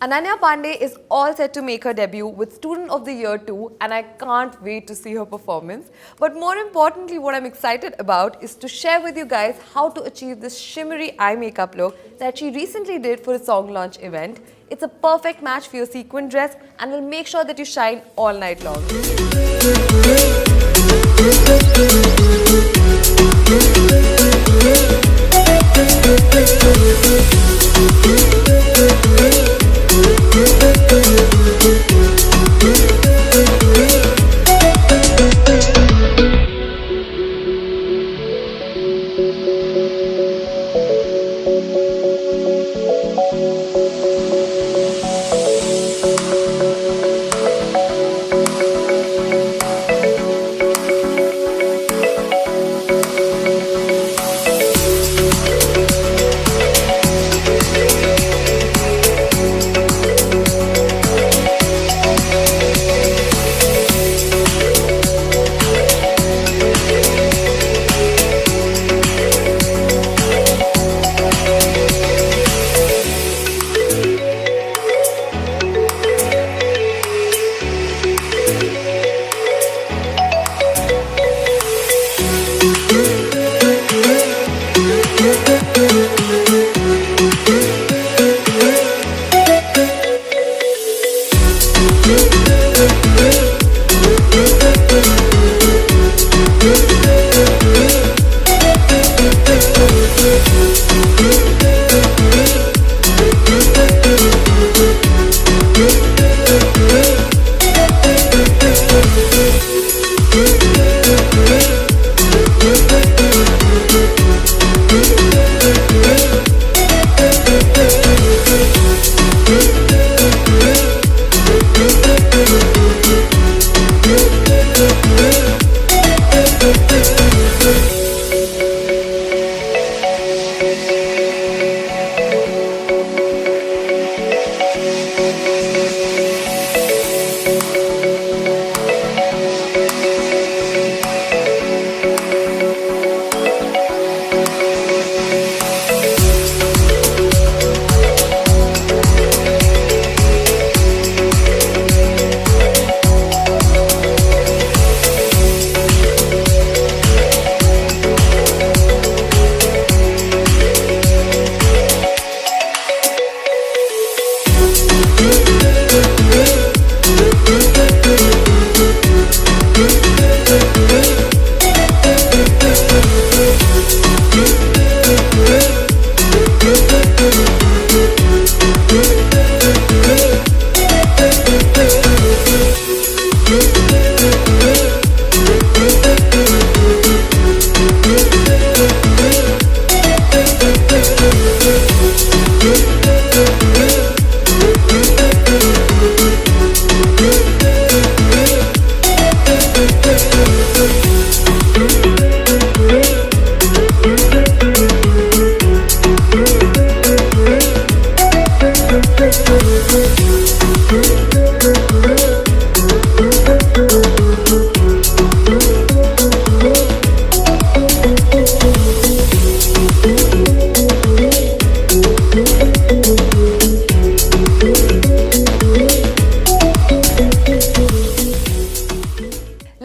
Ananya Pandey is all set to make her debut with Student of the Year 2, and I can't wait to see her performance. But more importantly, what I'm excited about is to share with you guys how to achieve this shimmery eye makeup look that she recently did for a song launch event. It's a perfect match for your sequin dress and will make sure that you shine all night long.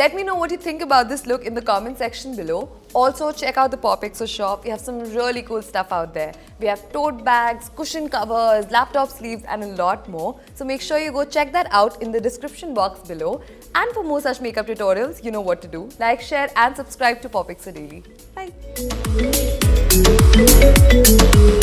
Let me know what you think about this look in the comment section below. Also, check out the POPxo shop. We have some really cool stuff out there. We have tote bags, cushion covers, laptop sleeves and a lot more. So make sure you go check that out in the description box below. And for more such makeup tutorials, you know what to do. Like, share and subscribe to POPxo Daily. Bye!